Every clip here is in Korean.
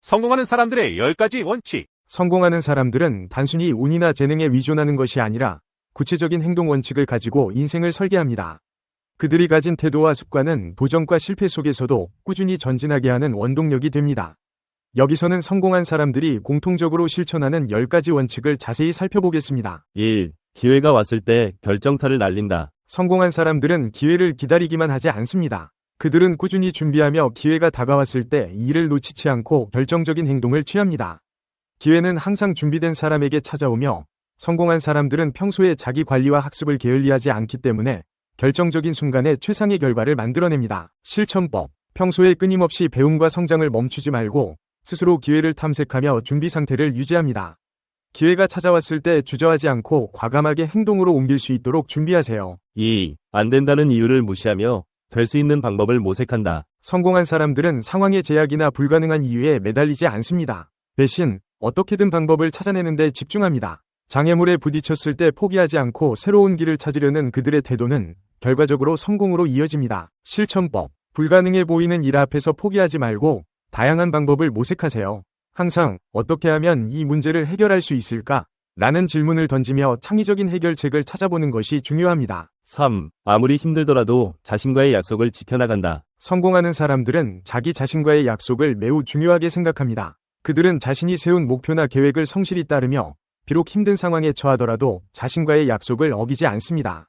성공하는 사람들의 10가지 원칙. 성공하는 사람들은 단순히 운이나 재능에 의존하는 것이 아니라 구체적인 행동 원칙을 가지고 인생을 설계합니다. 그들이 가진 태도와 습관은 도전과 실패 속에서도 꾸준히 전진하게 하는 원동력이 됩니다. 여기서는 성공한 사람들이 공통적으로 실천하는 10가지 원칙을 자세히 살펴보겠습니다. 1. 기회가 왔을 때 결정타를 날린다. 성공한 사람들은 기회를 기다리기만 하지 않습니다. 그들은 꾸준히 준비하며 기회가 다가왔을 때 이를 놓치지 않고 결정적인 행동을 취합니다. 기회는 항상 준비된 사람에게 찾아오며 성공한 사람들은 평소에 자기 관리와 학습을 게을리하지 않기 때문에 결정적인 순간에 최상의 결과를 만들어냅니다. 실천법. 평소에 끊임없이 배움과 성장을 멈추지 말고 스스로 기회를 탐색하며 준비 상태를 유지합니다. 기회가 찾아왔을 때 주저하지 않고 과감하게 행동으로 옮길 수 있도록 준비하세요. 2. 안 된다는 이유를 무시하며 될 수 있는 방법을 모색한다. 성공한 사람들은 상황의 제약이나 불가능한 이유에 매달리지 않습니다. 대신 어떻게든 방법을 찾아내는 데 집중합니다. 장애물에 부딪혔을 때 포기하지 않고 새로운 길을 찾으려는 그들의 태도는 결과적으로 성공으로 이어집니다. 실천법. 불가능해 보이는 일 앞에서 포기하지 말고 다양한 방법을 모색하세요. 항상 어떻게 하면 이 문제를 해결할 수 있을까? 라는 질문을 던지며 창의적인 해결책을 찾아보는 것이 중요합니다. 3. 아무리 힘들더라도 자신과의 약속을 지켜나간다. 성공하는 사람들은 자기 자신과의 약속을 매우 중요하게 생각합니다. 그들은 자신이 세운 목표나 계획을 성실히 따르며 비록 힘든 상황에 처하더라도 자신과의 약속을 어기지 않습니다.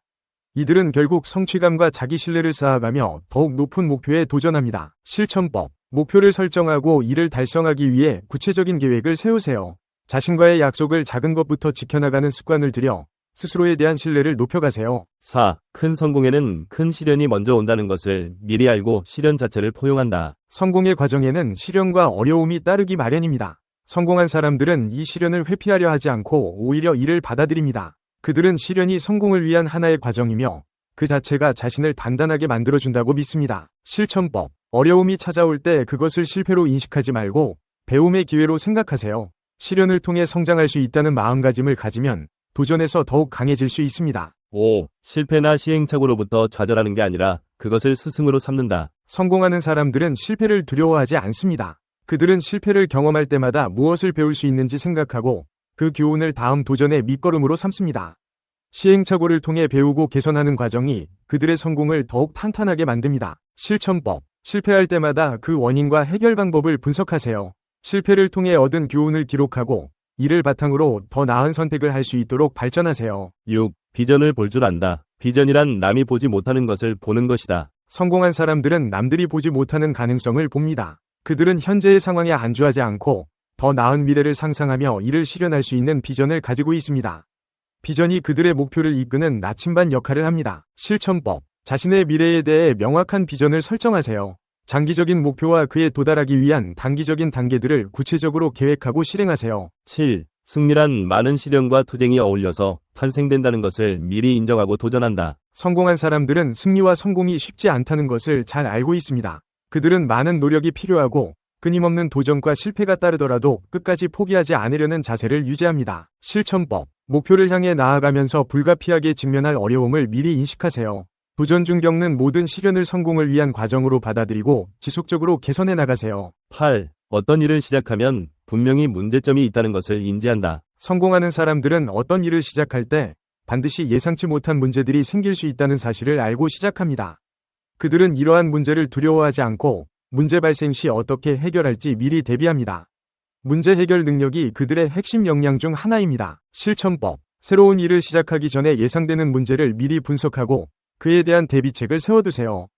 이들은 결국 성취감과 자기 신뢰를 쌓아가며 더욱 높은 목표에 도전합니다. 실천법. 목표를 설정하고 이를 달성하기 위해 구체적인 계획을 세우세요. 자신과의 약속을 작은 것부터 지켜나가는 습관을 들여 스스로에 대한 신뢰를 높여가세요. 4. 큰 성공에는 큰 시련이 먼저 온다는 것을 미리 알고 시련 자체를 포용한다. 성공의 과정에는 시련과 어려움이 따르기 마련입니다. 성공한 사람들은 이 시련을 회피하려 하지 않고 오히려 이를 받아들입니다. 그들은 시련이 성공을 위한 하나의 과정이며 그 자체가 자신을 단단하게 만들어준다고 믿습니다. 실천법. 어려움이 찾아올 때 그것을 실패로 인식하지 말고 배움의 기회로 생각하세요. 시련을 통해 성장할 수 있다는 마음가짐을 가지면 도전에서 더욱 강해질 수 있습니다. 5. 실패나 시행착오로부터 좌절하는 게 아니라 그것을 스승으로 삼는다. 성공하는 사람들은 실패를 두려워하지 않습니다. 그들은 실패를 경험할 때마다 무엇을 배울 수 있는지 생각하고 그 교훈을 다음 도전의 밑거름으로 삼습니다. 시행착오를 통해 배우고 개선하는 과정이 그들의 성공을 더욱 탄탄하게 만듭니다. 실천법. 실패할 때마다 그 원인과 해결 방법을 분석하세요. 실패를 통해 얻은 교훈을 기록하고 이를 바탕으로 더 나은 선택을 할 수 있도록 발전하세요. 6. 비전을 볼 줄 안다. 비전이란 남이 보지 못하는 것을 보는 것이다. 성공한 사람들은 남들이 보지 못하는 가능성을 봅니다. 그들은 현재의 상황에 안주하지 않고 더 나은 미래를 상상하며 이를 실현할 수 있는 비전을 가지고 있습니다. 비전이 그들의 목표를 이끄는 나침반 역할을 합니다. 실천법. 자신의 미래에 대해 명확한 비전을 설정하세요. 장기적인 목표와 그에 도달하기 위한 단기적인 단계들을 구체적으로 계획하고 실행하세요. 7. 승리란 많은 시련과 투쟁이 어울려서 탄생된다는 것을 미리 인정하고 도전한다. 성공한 사람들은 승리와 성공이 쉽지 않다는 것을 잘 알고 있습니다. 그들은 많은 노력이 필요하고 끊임없는 도전과 실패가 따르더라도 끝까지 포기하지 않으려는 자세를 유지합니다. 실천법. 목표를 향해 나아가면서 불가피하게 직면할 어려움을 미리 인식하세요. 도전 중 겪는 모든 시련을 성공을 위한 과정으로 받아들이고 지속적으로 개선해 나가세요. 8. 어떤 일을 시작하면 분명히 문제점이 있다는 것을 인지한다. 성공하는 사람들은 어떤 일을 시작할 때 반드시 예상치 못한 문제들이 생길 수 있다는 사실을 알고 시작합니다. 그들은 이러한 문제를 두려워하지 않고 문제 발생 시 어떻게 해결할지 미리 대비합니다. 문제 해결 능력이 그들의 핵심 역량 중 하나입니다. 실천법. 새로운 일을 시작하기 전에 예상되는 문제를 미리 분석하고 그에 대한 대비책을 세워두세요.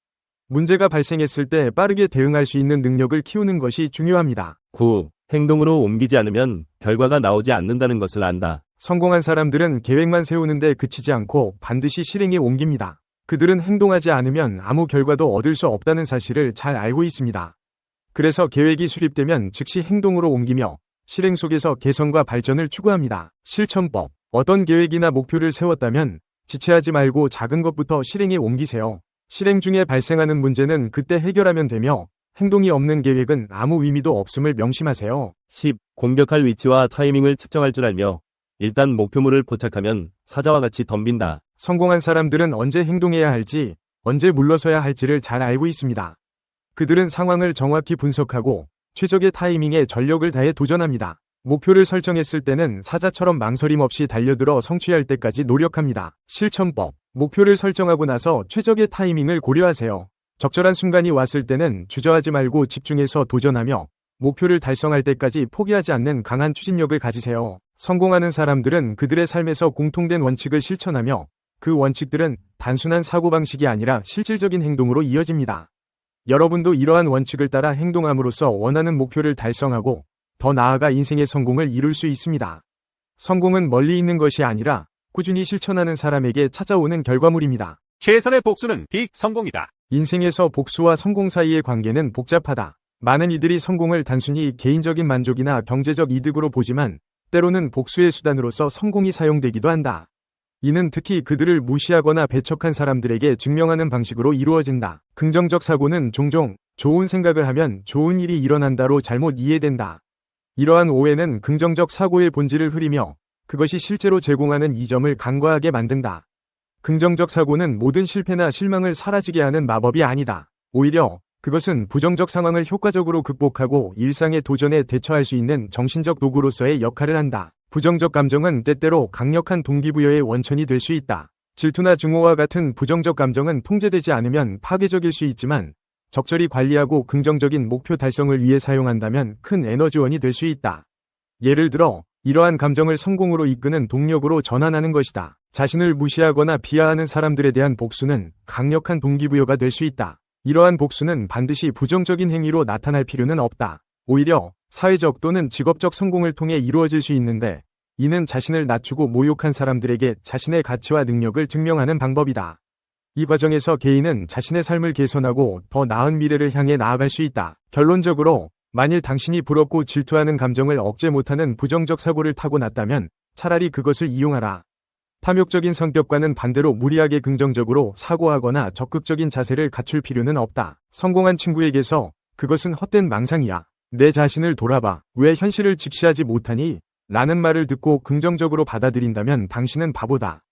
문제가 발생했을 때 빠르게 대응할 수 있는 능력을 키우는 것이 중요합니다. 9. 행동으로 옮기지 않으면 결과가 나오지 않는다는 것을 안다. 성공한 사람들은 계획만 세우는데 그치지 않고 반드시 실행에 옮깁니다. 그들은 행동하지 않으면 아무 결과도 얻을 수 없다는 사실을 잘 알고 있습니다. 그래서 계획이 수립되면 즉시 행동으로 옮기며 실행 속에서 개선과 발전을 추구합니다. 실천법. 어떤 계획이나 목표를 세웠다면 지체하지 말고 작은 것부터 실행에 옮기세요. 실행 중에 발생하는 문제는 그때 해결하면 되며 행동이 없는 계획은 아무 의미도 없음을 명심하세요. 10. 공격할 위치와 타이밍을 측정할 줄 알며 일단 목표물을 포착하면 사자와 같이 덤빈다. 성공한 사람들은 언제 행동해야 할지, 언제 물러서야 할지를 잘 알고 있습니다. 그들은 상황을 정확히 분석하고 최적의 타이밍에 전력을 다해 도전합니다. 목표를 설정했을 때는 사자처럼 망설임 없이 달려들어 성취할 때까지 노력합니다. 실천법. 목표를 설정하고 나서 최적의 타이밍을 고려하세요. 적절한 순간이 왔을 때는 주저하지 말고 집중해서 도전하며 목표를 달성할 때까지 포기하지 않는 강한 추진력을 가지세요. 성공하는 사람들은 그들의 삶에서 공통된 원칙을 실천하며 그 원칙들은 단순한 사고방식이 아니라 실질적인 행동으로 이어집니다. 여러분도 이러한 원칙을 따라 행동함으로써 원하는 목표를 달성하고 더 나아가 인생의 성공을 이룰 수 있습니다. 성공은 멀리 있는 것이 아니라 꾸준히 실천하는 사람에게 찾아오는 결과물입니다. 최선의 복수는 비성공이다. 인생에서 복수와 성공 사이의 관계는 복잡하다. 많은 이들이 성공을 단순히 개인적인 만족이나 경제적 이득으로 보지만 때로는 복수의 수단으로서 성공이 사용되기도 한다. 이는 특히 그들을 무시하거나 배척한 사람들에게 증명하는 방식으로 이루어진다. 긍정적 사고는 종종 좋은 생각을 하면 좋은 일이 일어난다로 잘못 이해된다. 이러한 오해는 긍정적 사고의 본질을 흐리며 그것이 실제로 제공하는 이점을 간과하게 만든다. 긍정적 사고는 모든 실패나 실망을 사라지게 하는 마법이 아니다. 오히려 그것은 부정적 상황을 효과적으로 극복하고 일상의 도전에 대처할 수 있는 정신적 도구로서의 역할을 한다. 부정적 감정은 때때로 강력한 동기부여의 원천이 될 수 있다. 질투나 증오와 같은 부정적 감정은 통제되지 않으면 파괴적일 수 있지만 적절히 관리하고 긍정적인 목표 달성을 위해 사용한다면 큰 에너지원이 될 수 있다. 예를 들어 이러한 감정을 성공으로 이끄는 동력으로 전환하는 것이다. 자신을 무시하거나 비하하는 사람들에 대한 복수는 강력한 동기부여가 될 수 있다. 이러한 복수는 반드시 부정적인 행위로 나타날 필요는 없다. 오히려 사회적 또는 직업적 성공을 통해 이루어질 수 있는데 이는 자신을 낮추고 모욕한 사람들에게 자신의 가치와 능력을 증명하는 방법이다. 이 과정에서 개인은 자신의 삶을 개선하고 더 나은 미래를 향해 나아갈 수 있다. 결론적으로 만일 당신이 부럽고 질투하는 감정을 억제 못하는 부정적 사고를 타고났다면 차라리 그것을 이용하라. 탐욕적인 성격과는 반대로 무리하게 긍정적으로 사고하거나 적극적인 자세를 갖출 필요는 없다. 성공한 친구에게서 그것은 헛된 망상이야. 내 자신을 돌아봐. 왜 현실을 직시하지 못하니? 라는 말을 듣고 긍정적으로 받아들인다면 당신은 바보다.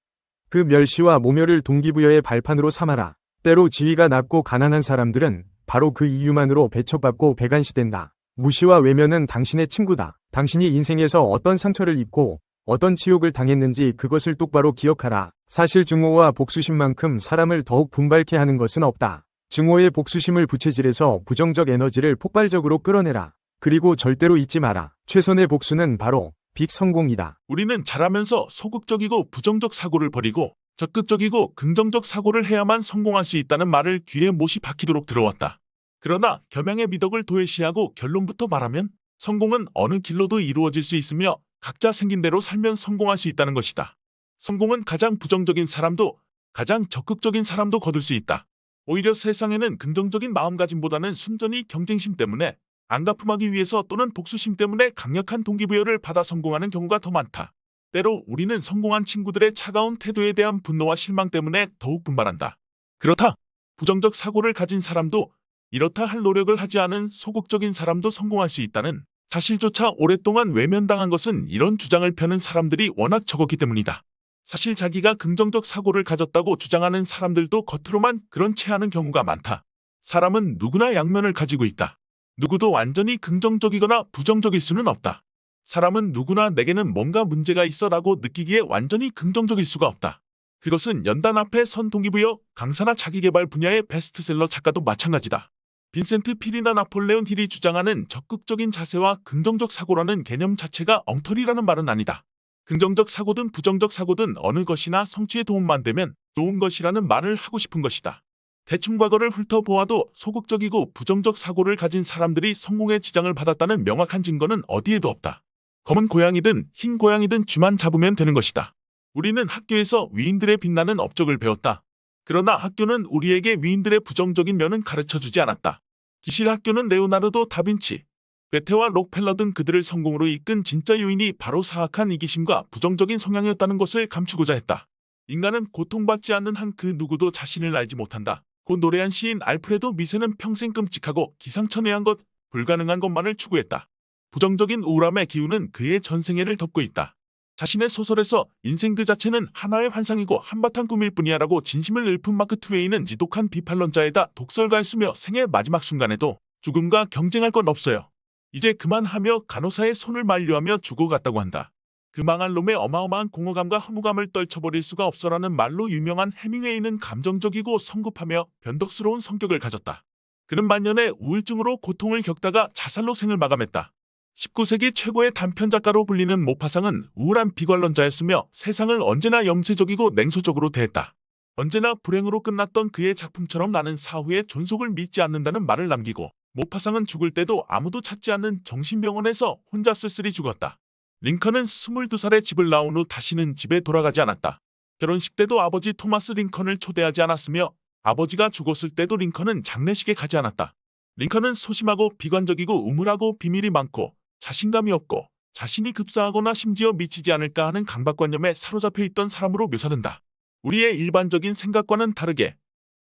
그 멸시와 모멸을 동기부여의 발판으로 삼아라. 때로 지위가 낮고 가난한 사람들은 바로 그 이유만으로 배척받고 배관시된다. 무시와 외면은 당신의 친구다. 당신이 인생에서 어떤 상처를 입고 어떤 치욕을 당했는지 그것을 똑바로 기억하라. 사실 증오와 복수심만큼 사람을 더욱 분발케 하는 것은 없다. 증오의 복수심을 부채질해서 부정적 에너지를 폭발적으로 끌어내라. 그리고 절대로 잊지 마라. 최선의 복수는 바로 빅 성공이다. 우리는 자라면서 소극적이고 부정적 사고를 버리고 적극적이고 긍정적 사고를 해야만 성공할 수 있다는 말을 귀에 못이 박히도록 들어왔다. 그러나 겸양의 미덕을 도외시하고 결론부터 말하면 성공은 어느 길로도 이루어질 수 있으며 각자 생긴 대로 살면 성공할 수 있다는 것이다. 성공은 가장 부정적인 사람도 가장 적극적인 사람도 거둘 수 있다. 오히려 세상에는 긍정적인 마음가짐보다는 순전히 경쟁심 때문에 안가품하기 위해서 또는 복수심 때문에 강력한 동기부여를 받아 성공하는 경우가 더 많다. 때로 우리는 성공한 친구들의 차가운 태도에 대한 분노와 실망 때문에 더욱 분발한다. 그렇다. 부정적 사고를 가진 사람도 이렇다 할 노력을 하지 않은 소극적인 사람도 성공할 수 있다는 사실조차 오랫동안 외면당한 것은 이런 주장을 펴는 사람들이 워낙 적었기 때문이다. 사실 자기가 긍정적 사고를 가졌다고 주장하는 사람들도 겉으로만 그런 채 하는 경우가 많다. 사람은 누구나 양면을 가지고 있다. 누구도 완전히 긍정적이거나 부정적일 수는 없다. 사람은 누구나 내게는 뭔가 문제가 있어라고 느끼기에 완전히 긍정적일 수가 없다. 그것은 연단 앞에 선 동기부여, 강사나 자기개발 분야의 베스트셀러 작가도 마찬가지다. 빈센트 필이나 나폴레온 힐이 주장하는 적극적인 자세와 긍정적 사고라는 개념 자체가 엉터리라는 말은 아니다. 긍정적 사고든 부정적 사고든 어느 것이나 성취에 도움만 되면 좋은 것이라는 말을 하고 싶은 것이다. 대충 과거를 훑어보아도 소극적이고 부정적 사고를 가진 사람들이 성공에 지장을 받았다는 명확한 증거는 어디에도 없다. 검은 고양이든 흰 고양이든 쥐만 잡으면 되는 것이다. 우리는 학교에서 위인들의 빛나는 업적을 배웠다. 그러나 학교는 우리에게 위인들의 부정적인 면은 가르쳐주지 않았다. 기실 학교는 레오나르도 다빈치, 괴테와 록펠러 등 그들을 성공으로 이끈 진짜 요인이 바로 사악한 이기심과 부정적인 성향이었다는 것을 감추고자 했다. 인간은 고통받지 않는 한 그 누구도 자신을 알지 못한다. 곧 노래한 시인 알프레도 미세는 평생 끔찍하고 기상천외한 것, 불가능한 것만을 추구했다. 부정적인 우울함의 기운은 그의 전생애를 덮고 있다. 자신의 소설에서 인생 그 자체는 하나의 환상이고 한바탕 꿈일 뿐이야라고 진심을 읊은 마크 트웨인은 지독한 비판론자에다 독설가였으며 생의 마지막 순간에도 죽음과 경쟁할 건 없어요. 이제 그만하며 간호사의 손을 만류하며 죽어갔다고 한다. 그 망할 놈의 어마어마한 공허감과 허무감을 떨쳐버릴 수가 없어라는 말로 유명한 해밍웨이는 감정적이고 성급하며 변덕스러운 성격을 가졌다. 그는 만년의 우울증으로 고통을 겪다가 자살로 생을 마감했다. 19세기 최고의 단편작가로 불리는 모파상은 우울한 비관론자였으며 세상을 언제나 염세적이고 냉소적으로 대했다. 언제나 불행으로 끝났던 그의 작품처럼 나는 사후의 존속을 믿지 않는다는 말을 남기고 모파상은 죽을 때도 아무도 찾지 않는 정신병원에서 혼자 쓸쓸히 죽었다. 링컨은 22살에 집을 나온 후 다시는 집에 돌아가지 않았다. 결혼식 때도 아버지 토마스 링컨을 초대하지 않았으며 아버지가 죽었을 때도 링컨은 장례식에 가지 않았다. 링컨은 소심하고 비관적이고 우물하고 비밀이 많고 자신감이 없고 자신이 급사하거나 심지어 미치지 않을까 하는 강박관념에 사로잡혀 있던 사람으로 묘사된다. 우리의 일반적인 생각과는 다르게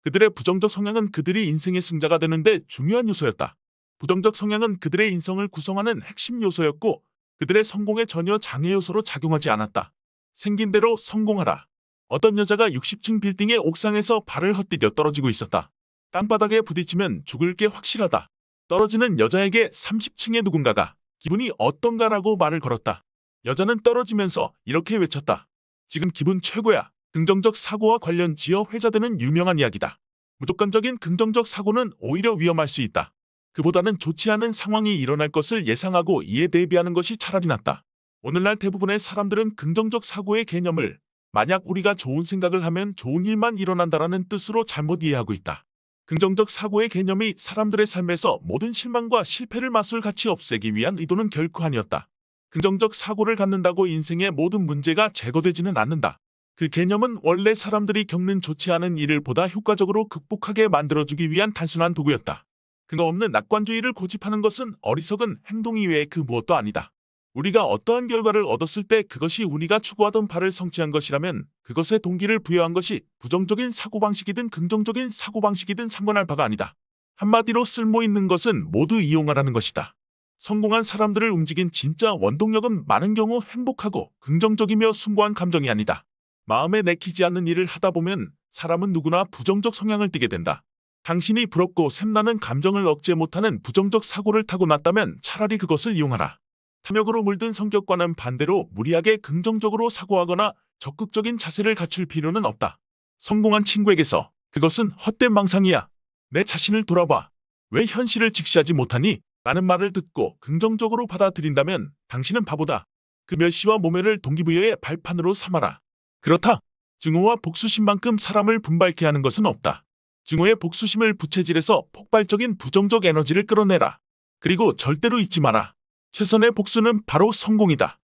그들의 부정적 성향은 그들이 인생의 승자가 되는데 중요한 요소였다. 부정적 성향은 그들의 인성을 구성하는 핵심 요소였고 그들의 성공에 전혀 장애 요소로 작용하지 않았다. 생긴 대로 성공하라. 어떤 여자가 60층 빌딩의 옥상에서 발을 헛디뎌 떨어지고 있었다. 땅바닥에 부딪히면 죽을 게 확실하다. 떨어지는 여자에게 30층의 누군가가 기분이 어떤가라고 말을 걸었다. 여자는 떨어지면서 이렇게 외쳤다. 지금 기분 최고야. 긍정적 사고와 관련 지어 회자되는 유명한 이야기다. 무조건적인 긍정적 사고는 오히려 위험할 수 있다. 그보다는 좋지 않은 상황이 일어날 것을 예상하고 이에 대비하는 것이 차라리 낫다. 오늘날 대부분의 사람들은 긍정적 사고의 개념을 만약 우리가 좋은 생각을 하면 좋은 일만 일어난다라는 뜻으로 잘못 이해하고 있다. 긍정적 사고의 개념이 사람들의 삶에서 모든 실망과 실패를 마술같이 없애기 위한 의도는 결코 아니었다. 긍정적 사고를 갖는다고 인생의 모든 문제가 제거되지는 않는다. 그 개념은 원래 사람들이 겪는 좋지 않은 일을 보다 효과적으로 극복하게 만들어주기 위한 단순한 도구였다. 근거 없는 낙관주의를 고집하는 것은 어리석은 행동 이외의 그 무엇도 아니다. 우리가 어떠한 결과를 얻었을 때 그것이 우리가 추구하던 바를 성취한 것이라면 그것에 동기를 부여한 것이 부정적인 사고방식이든 긍정적인 사고방식이든 상관할 바가 아니다. 한마디로 쓸모있는 것은 모두 이용하라는 것이다. 성공한 사람들을 움직인 진짜 원동력은 많은 경우 행복하고 긍정적이며 숭고한 감정이 아니다. 마음에 내키지 않는 일을 하다 보면 사람은 누구나 부정적 성향을 띠게 된다. 당신이 부럽고 샘나는 감정을 억제 못하는 부정적 사고를 타고났다면 차라리 그것을 이용하라. 탐욕으로 물든 성격과는 반대로 무리하게 긍정적으로 사고하거나 적극적인 자세를 갖출 필요는 없다. 성공한 친구에게서 그것은 헛된 망상이야. 내 자신을 돌아봐. 왜 현실을 직시하지 못하니? 라는 말을 듣고 긍정적으로 받아들인다면 당신은 바보다. 그 멸시와 모멸을 동기부여의 발판으로 삼아라. 그렇다. 증오와 복수심만큼 사람을 분발케 하는 것은 없다. 증오의 복수심을 부채질해서 폭발적인 부정적 에너지를 끌어내라. 그리고 절대로 잊지 마라. 최선의 복수는 바로 성공이다.